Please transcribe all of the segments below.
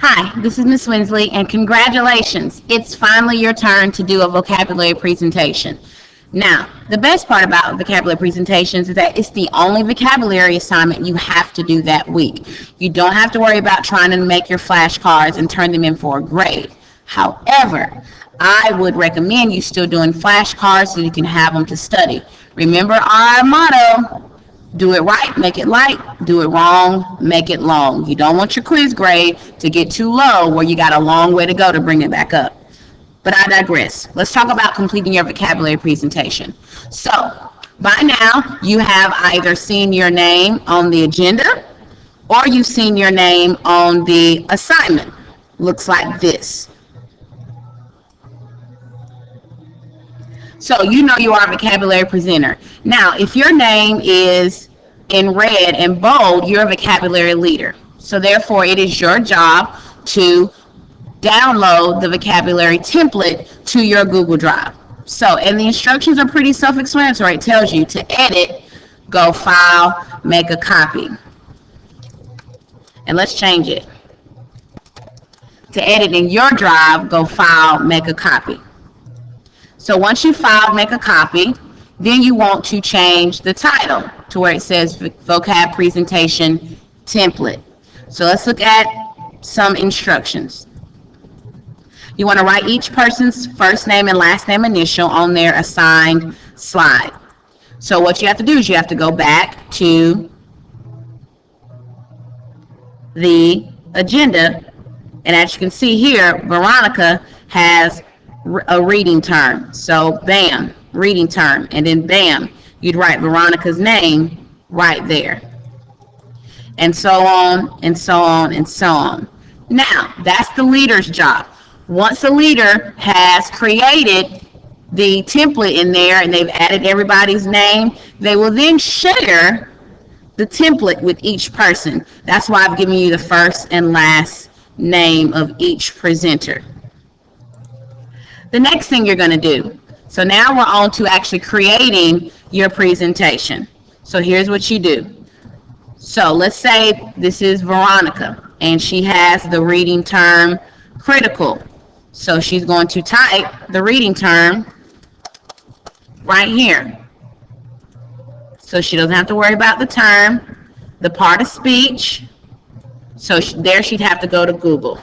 Hi, this is Miss Winsley, and congratulations! It's finally your turn to do a vocabulary presentation. Now, the best part about vocabulary presentations is that it's the only vocabulary assignment you have to do that week. You don't have to worry about trying to make your flashcards and turn them in for a grade. However, I would recommend you still doing flashcards so you can have them to study. Remember our motto: do it right, make it light. Do it wrong, make it long. You don't want your quiz grade to get too low where you got a long way to go to bring it back up. But I digress. Let's talk about completing your vocabulary presentation. So, by now, you have either seen your name on the agenda or you've seen your name on the assignment. Looks like this. So you know you are a vocabulary presenter. Now, if your name is in red and bold, you're a vocabulary leader. So therefore, it is your job to download the vocabulary template to your Google Drive. So, and the instructions are pretty self-explanatory. It tells you to edit, go file, make a copy. And let's change it. To edit in your drive, go file, make a copy. So once you file, make a copy, then you want to change the title to where it says vocab presentation template. So let's look at some instructions. You want to write each person's first name and last name initial on their assigned slide. So what you have to do is you have to go back to the agenda, and as you can see here, Veronica has a reading term. So bam, reading term, and then bam, you'd write Veronica's name right there. And so on, and so on, and so on. Now, that's the leader's job. Once a leader has created the template in there and they've added everybody's name, they will then share the template with each person. That's why I've given you the first and last name of each presenter. The next thing you're going to do, so now we're on to actually creating your presentation. So here's what you do. So let's say this is Veronica, and she has the reading term critical. So she's going to type the reading term right here. So she doesn't have to worry about the term, the part of speech. So there she'd have to go to Google.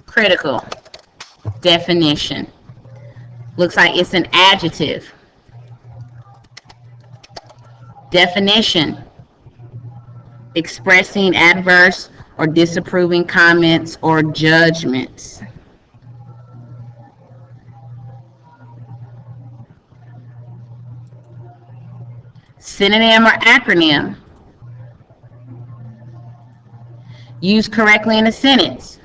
Critical. Definition. Looks like it's an adjective. Definition. Expressing adverse or disapproving comments or judgments. Synonym or acronym. Used correctly in a sentence.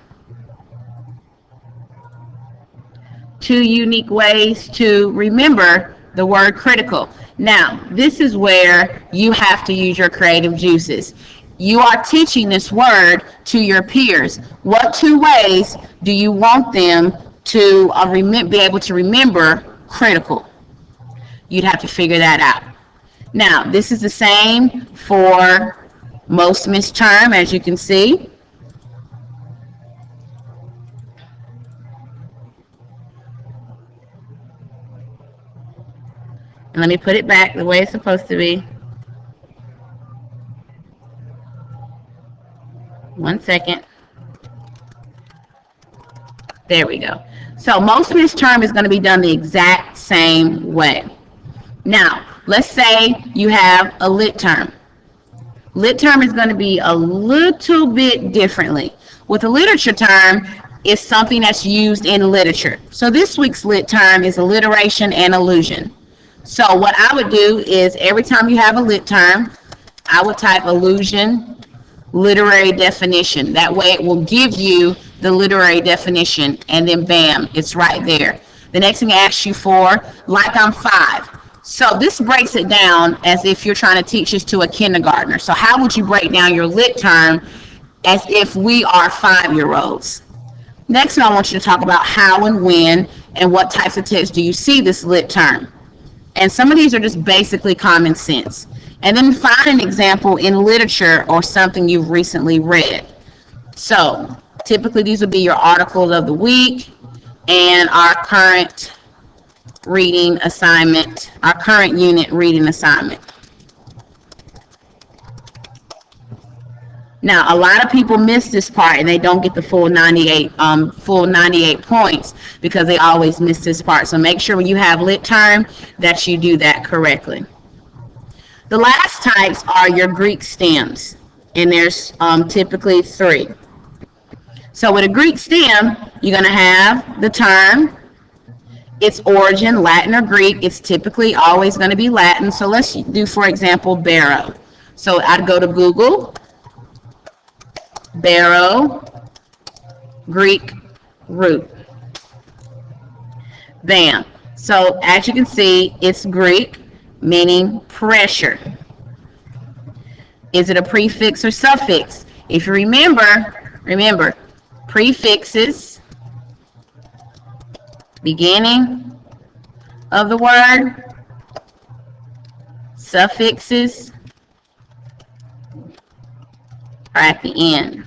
2 unique ways to remember the word critical. Now, this is where you have to use your creative juices. You are teaching this word to your peers. What 2 ways do you want them to be able to remember critical? You'd have to figure that out. Now, this is the same for most misterm, as you can see. And let me put it back the way it's supposed to be. 1 second. There we go. So most misterm is going to be done the exact same way. Now, let's say you have a lit term. Lit term is going to be a little bit differently. With a literature term, it's something that's used in literature. So this week's lit term is alliteration and allusion. So what I would do is every time you have a lit term, I would type allusion, literary definition. That way it will give you the literary definition, and then bam, it's right there. The next thing it asks you for, like I'm 5. So this breaks it down as if you're trying to teach this to a kindergartner. So how would you break down your lit term as if we are 5-year-olds? Next, I want you to talk about how and when and what types of text do you see this lit term. And some of these are just basically common sense. And then find an example in literature or something you've recently read. So Typically, these would be your articles of the week and our current reading assignment, our current unit reading assignment. Now, a lot of people miss this part and they don't get the full 98 points because they always miss this part. So make sure when you have lit term that you do that correctly. The last types are your Greek stems, and there's typically 3. So with a Greek stem, you're going to have the term, its origin, Latin or Greek. It's typically always going to be Latin. So let's do, for example, barrow. So I'd go to Google, barrow, Greek root. Bam. So as you can see, it's Greek, meaning pressure. Is it a prefix or suffix? If you remember, prefixes, beginning of the word, suffixes are at the end.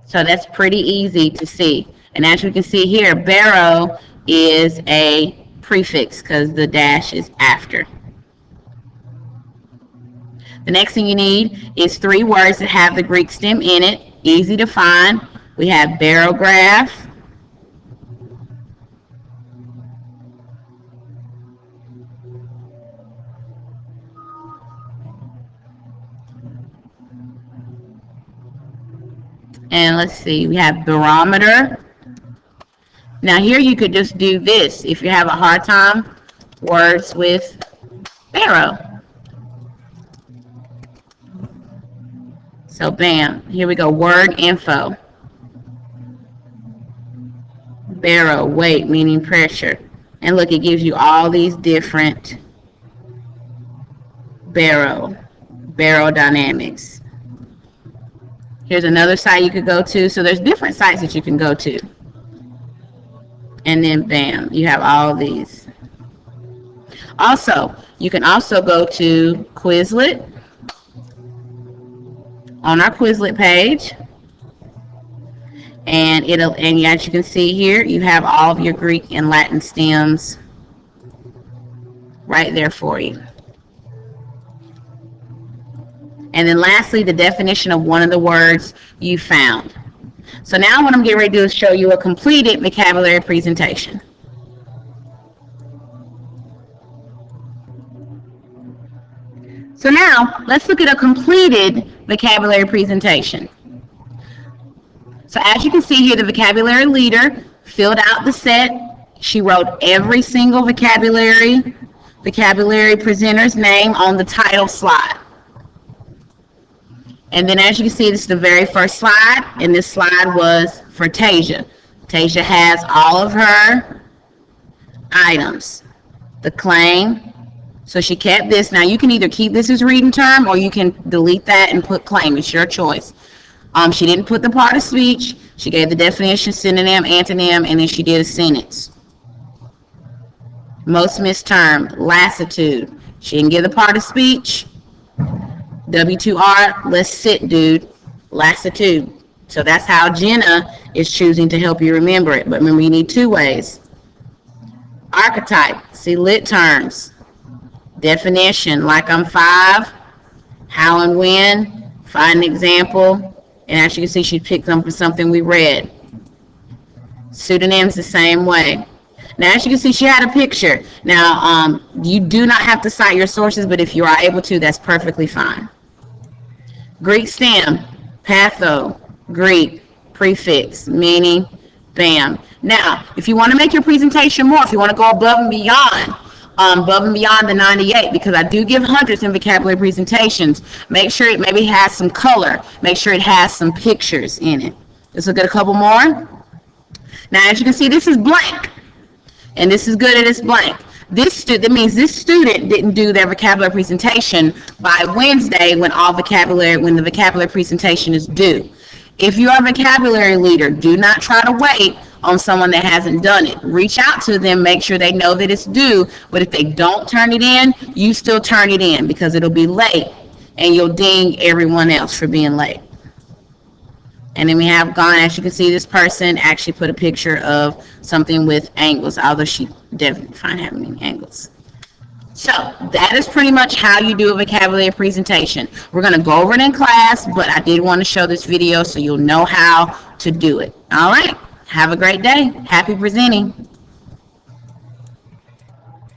So that's pretty easy to see. And as you can see here, barrow is a prefix because the dash is after. The next thing you need is 3 words that have the Greek stem in it. Easy to find. We have barograph, and let's see, we have barometer. Now here you could just do this if you have a hard time words with barrow. So bam, here we go, word info. Barrow, weight, meaning pressure. And look, it gives you all these different barrow dynamics. Here's another site you could go to. So there's different sites that you can go to. And then bam, you have all these. Also, you can also go to Quizlet. On our Quizlet page, and as you can see here, you have all of your Greek and Latin stems right there for you. And then lastly, the definition of one of the words you found. So now what I'm getting ready to do is show you a completed vocabulary presentation. So now let's look at a completed vocabulary presentation. So as you can see here, the vocabulary leader filled out the set. She wrote every single vocabulary presenter's name on the title slide. And then as you can see, this is the very first slide, and this slide was for Tasia. Tasia has all of her items. The claim. So she kept this. Now you can either keep this as reading term or you can delete that and put claim. It's your choice. She didn't put the part of speech. She gave the definition, synonym, antonym, and then she did a sentence. Most missed term, lassitude. She didn't give the part of speech. W2R, let's sit, dude. Lassitude. So that's how Jenna is choosing to help you remember it. But remember, you need 2 ways. Archetype, see lit terms. Definition, like I'm 5, how and when, find an example, and as you can see, she picked them from something we read. Pseudonyms the same way. Now, as you can see, she had a picture. Now, you do not have to cite your sources, but if you are able to, that's perfectly fine. Greek stem, patho, Greek, prefix, meaning, bam. Now, if you want to make your presentation more, if you want to go above and beyond the 98, because I do give hundreds in vocabulary presentations, make sure it maybe has some color. Make sure it has some pictures in it. Let's look at a couple more. Now, as you can see, this is blank, and this is good and it's blank. That means this student didn't do their vocabulary presentation by Wednesday when the vocabulary presentation is due. If you are a vocabulary leader, do not try to wait on someone that hasn't done it. Reach out to them, make sure they know that it's due, but if they don't turn it in, you still turn it in because it'll be late and you'll ding everyone else for being late. And then we have gone, as you can see, this person actually put a picture of something with angles, although she definitely find having any angles. So that is pretty much how you do a vocabulary presentation. We're going to go over it in class, but I did want to show this video so you'll know how to do it. All right. Have a great day. Happy presenting.